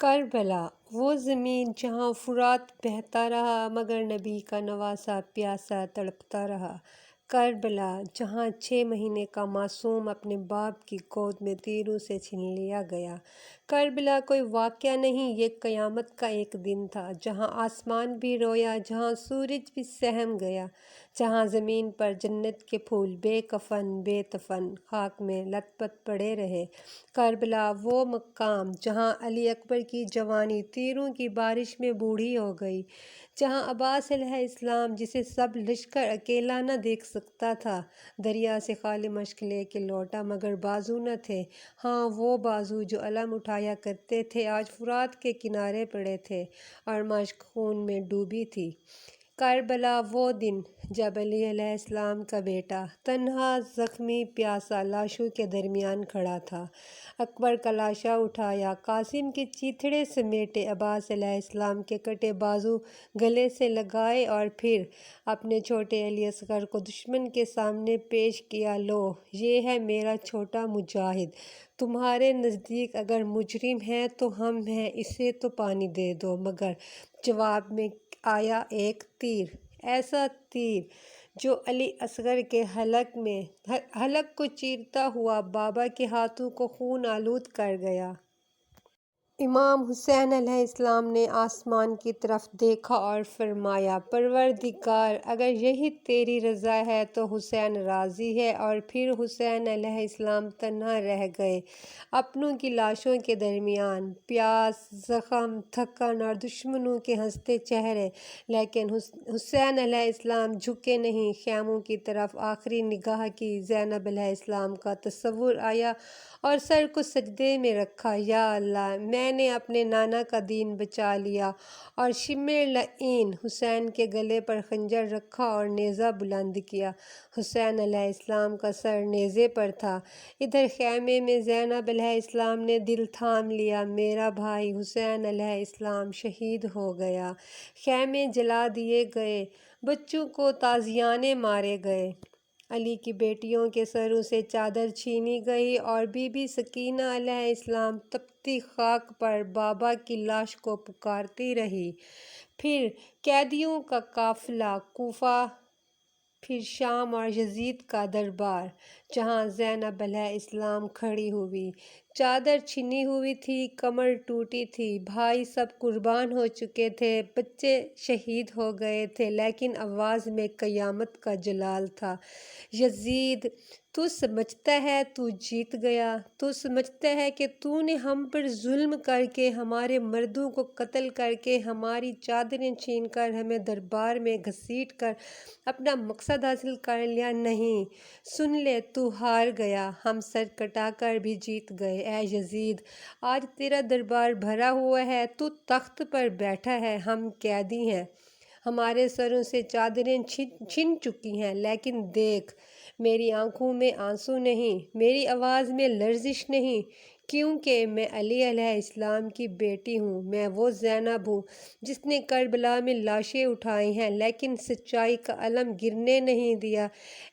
کربلا وہ زمین جہاں فرات بہتا رہا مگر نبی کا نواسہ پیاسا تڑپتا رہا۔ کربلا جہاں 6 مہینے کا معصوم اپنے باپ کی گود میں تیروں سے چھین لیا گیا۔ کربلا کوئی واقعہ نہیں، یہ قیامت کا ایک دن تھا جہاں آسمان بھی رویا، جہاں سورج بھی سہم گیا، جہاں زمین پر جنت کے پھول بے کفن بے دفن خاک میں لت پت پڑے رہے۔ کربلا وہ مقام جہاں علی اکبر کی جوانی تیروں کی بارش میں بوڑھی ہو گئی، جہاں عباس علیہ السلام جسے سب لشکر اکیلا نہ دیکھ سکتا تھا، دریا سے خالی مشک لے کے لوٹا مگر بازو نہ تھے۔ ہاں وہ بازو جو علم اٹھایا کرتے تھے آج فرات کے کنارے پڑے تھے اور مشک خون میں ڈوبی تھی۔ کربلا وہ دن جب علی علیہ السلام کا بیٹا تنہا زخمی پیاسا لاشوں کے درمیان کھڑا تھا۔ اکبر کا لاشا اٹھایا، قاسم کے چیتھڑے سمیٹے، عباس علیہ السلام کے کٹے بازو گلے سے لگائے اور پھر اپنے چھوٹے علی اصغر کو دشمن کے سامنے پیش کیا۔ لو یہ ہے میرا چھوٹا مجاہد، تمہارے نزدیک اگر مجرم ہے تو ہم ہیں، اسے تو پانی دے دو۔ مگر جواب میں آیا ایک تیر، ایسا تیر جو علی اصغر کے حلق کو چیرتا ہوا بابا کے ہاتھوں کو خون آلود کر گیا۔ امام حسین علیہ السلام نے آسمان کی طرف دیکھا اور فرمایا، پروردگار اگر یہی تیری رضا ہے تو حسین راضی ہے۔ اور پھر حسین علیہ السلام تنہا رہ گئے اپنوں کی لاشوں کے درمیان، پیاس، زخم، تھکن اور دشمنوں کے ہنستے چہرے، لیکن حسین علیہ السلام جھکے نہیں۔ خیموں کی طرف آخری نگاہ کی، زینب علیہ السلام کا تصور آیا اور سر کو سجدے میں رکھا، یا اللہ میں نے اپنے نانا کا دین بچا لیا۔ اور شمر لعین حسین کے گلے پر خنجر رکھا اور نیزہ بلند کیا۔ حسین علیہ السلام کا سر نیزے پر تھا۔ ادھر خیمے میں زینب علیہ السلام نے دل تھام لیا، میرا بھائی حسین علیہ السلام شہید ہو گیا۔ خیمے جلا دیے گئے، بچوں کو تازیانے مارے گئے، علی کی بیٹیوں کے سروں سے چادر چھینی گئی اور بی بی سکینہ علیہ السلام تپتی خاک پر بابا کی لاش کو پکارتی رہی۔ پھر قیدیوں کا قافلہ کوفہ، پھر شام اور یزید کا دربار، جہاں زینب علیہ السلام کھڑی ہوئی، چادر چھنی ہوئی تھی، کمر ٹوٹی تھی، بھائی سب قربان ہو چکے تھے، بچے شہید ہو گئے تھے، لیکن آواز میں قیامت کا جلال تھا۔ یزید تو سمجھتا ہے تو جیت گیا، تو سمجھتا ہے کہ تو نے ہم پر ظلم کر کے، ہمارے مردوں کو قتل کر کے، ہماری چادریں چھین کر، ہمیں دربار میں گھسیٹ کر اپنا مقصد حاصل کر لیا۔ نہیں، سن لے، تو ہار گیا، ہم سر کٹا کر بھی جیت گئے۔ اے یزید آج تیرا دربار بھرا ہوا ہے، تو تخت پر بیٹھا ہے، ہم قیدی ہیں، ہمارے سروں سے چادریں چھن چکی ہیں، لیکن دیکھ میری آنکھوں میں آنسو نہیں، میری آواز میں لرزش نہیں، کیونکہ میں علی علیہ السلام کی بیٹی ہوں، میں وہ زینب ہوں جس نے کربلا میں لاشیں اٹھائی ہیں لیکن سچائی کا علم گرنے نہیں دیا۔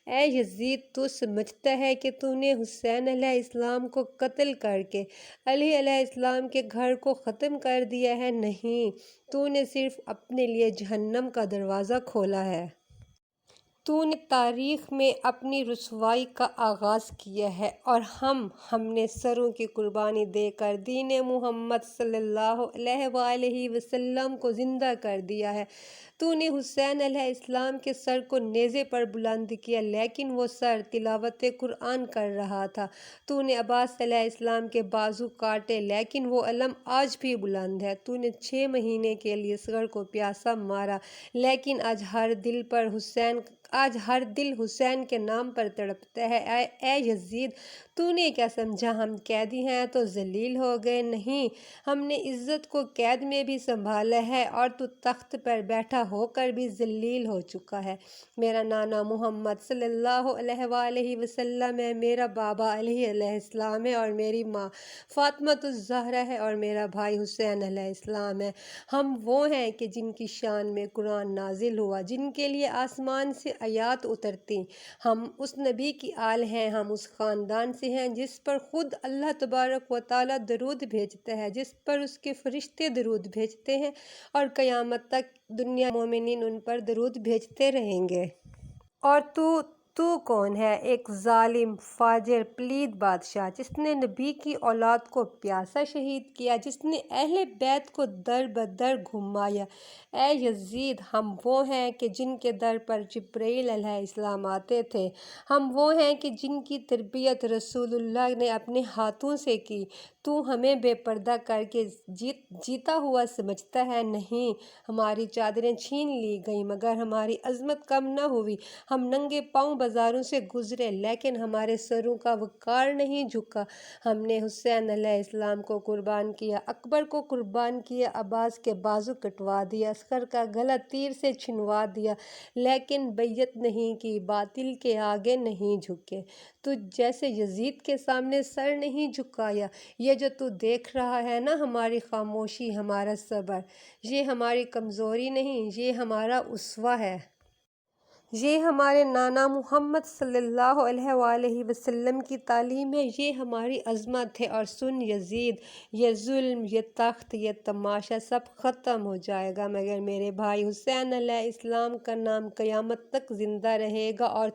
اے یزید تو سمجھتا ہے کہ تو نے حسین علیہ السلام کو قتل کر کے علی علیہ السلام کے گھر کو ختم کر دیا ہے۔ نہیں، تو نے صرف اپنے لیے جہنم کا دروازہ کھولا ہے۔ تو نے تاریخ میں اپنی رسوائی کا آغاز کیا ہے اور ہم نے سروں کی قربانی دے کر دین محمد صلی اللہ علیہ وآلہ وسلم کو زندہ کر دیا ہے۔ تو نے حسین علیہ السلام کے سر کو نیزے پر بلند کیا لیکن وہ سر تلاوت قرآن کر رہا تھا۔ تو نے عباس علیہ السلام کے بازو کاٹے لیکن وہ علم آج بھی بلند ہے۔ تو نے 6 مہینے کے لیے اصغر کو پیاسا مارا لیکن آج ہر دل حسین کے نام پر تڑپتا ہے۔ اے یزید تو نے کیا سمجھا ہم قیدی ہیں تو ذلیل ہو گئے؟ نہیں، ہم نے عزت کو قید میں بھی سنبھالا ہے اور تو تخت پر بیٹھا ہو کر بھی ذلیل ہو چکا ہے۔ میرا نانا محمد صلی اللہ علیہ وآلہ وسلم ہے، میرا بابا علی علیہ السلام ہے اور میری ماں فاطمۃ الزہرا ہے اور میرا بھائی حسین علیہ السلام ہے۔ ہم وہ ہیں کہ جن کی شان میں قرآن نازل ہوا، جن کے لیے آسمان سے آیات اترتی۔ ہم اس نبی کی آل ہیں، ہم اس خاندان سے ہیں جس پر خود اللہ تبارک و تعالیٰ درود بھیجتا ہے، جس پر اس کے فرشتے درود بھیجتے ہیں، اور قیامت تک دنیا مومنین ان پر درود بھیجتے رہیں گے۔ اور تو کون ہے؟ ایک ظالم، فاجر، پلید بادشاہ، جس نے نبی کی اولاد کو پیاسا شہید کیا، جس نے اہل بیت کو در بدر گھمایا۔ اے یزید، ہم وہ ہیں کہ جن کے در پر جبرائیل علیہ السلام آتے تھے، ہم وہ ہیں کہ جن کی تربیت رسول اللہ نے اپنے ہاتھوں سے کی۔ تو ہمیں بے پردہ کر کے جیتا ہوا سمجھتا ہے؟ نہیں، ہماری چادریں چھین لی گئیں مگر ہماری عظمت کم نہ ہوئی۔ ہم ننگے پاؤں بازاروں سے گزرے لیکن ہمارے سروں کا وقار نہیں جھکا۔ ہم نے حسین علیہ السلام کو قربان کیا، اکبر کو قربان کیا، عباس کے بازو کٹوا دیا، اصغر کا گلا تیر سے چھنوا دیا، لیکن بیعت نہیں کی، باطل کے آگے نہیں جھکے۔ تجھ جیسے یزید کے سامنے سر نہیں جھکایا۔ یہ جو تو دیکھ رہا ہے نا، ہماری خاموشی، ہمارا صبر، یہ ہماری کمزوری نہیں، یہ ہمارا اسوہ ہے۔ یہ ہمارے نانا محمد صلی اللہ علیہ وآلہ وسلم کی تعلیم ہے، یہ ہماری عظمت ہے۔ اور سن یزید، یہ ظلم، یہ تخت، یہ تماشا سب ختم ہو جائے گا مگر میرے بھائی حسین علیہ السلام کا نام قیامت تک زندہ رہے گا۔ اور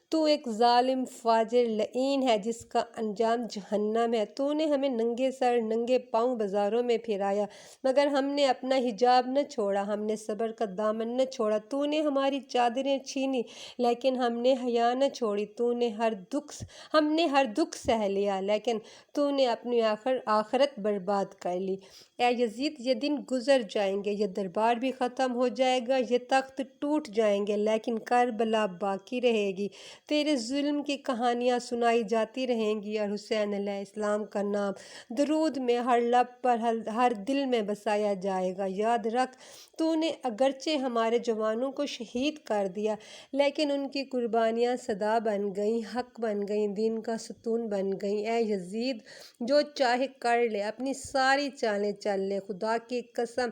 تو ایک ظالم، فاجر، لعین ہے جس کا انجام جہنم ہے۔ تو نے ہمیں ننگے سر، ننگے پاؤں بازاروں میں پھرایا مگر ہم نے اپنا حجاب نہ چھوڑا، ہم نے صبر کا دامن نہ چھوڑا۔ تو نے ہماری چادریں چھینی لیکن ہم نے حیا نہ چھوڑی۔ ہم نے ہر دکھ سہ لیا لیکن تو نے اپنی آخرت برباد کر لی۔ اے یزید، یہ دن گزر جائیں گے، یہ دربار بھی ختم ہو جائے گا، یہ تخت ٹوٹ جائیں گے لیکن کربلا باقی رہے گی۔ تیرے ظلم کی کہانیاں سنائی جاتی رہیں گی اور حسین علیہ السلام کا نام درود میں ہر لب پر، ہر دل میں بسایا جائے گا۔ یاد رکھ، تو نے اگرچہ ہمارے جوانوں کو شہید کر دیا لیکن ان کی قربانیاں صدا بن گئیں، حق بن گئیں، دین کا ستون بن گئیں۔ اے یزید، جو چاہے کر لے، اپنی ساری چالیں چل لے، خدا کی قسم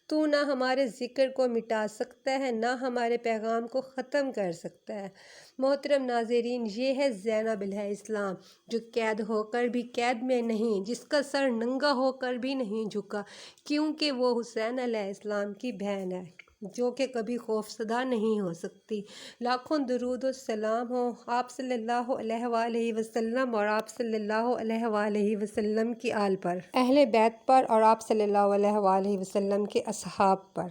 تو نہ ہمارے ذکر کو مٹا سکتا ہے نہ ہمارے پیغام کو ختم کر سکتا ہے۔ محترم ناظرین، یہ ہے زینب علیہ السلام، جو قید ہو کر بھی قید میں نہیں، جس کا سر ننگا ہو کر بھی نہیں جھکا، کیونکہ وہ حسین علیہ السلام کی بہن ہے جو کہ کبھی خوفزدہ نہیں ہو سکتی۔ لاکھوں درود و سلام ہو آپ صلی اللہ علیہ وآلہ وسلم اور آپ صلی اللہ علیہ وآلہ وسلم کی آل پر، اہل بیت پر، اور آپ صلی اللہ علیہ وآلہ وسلم کے اصحاب پر۔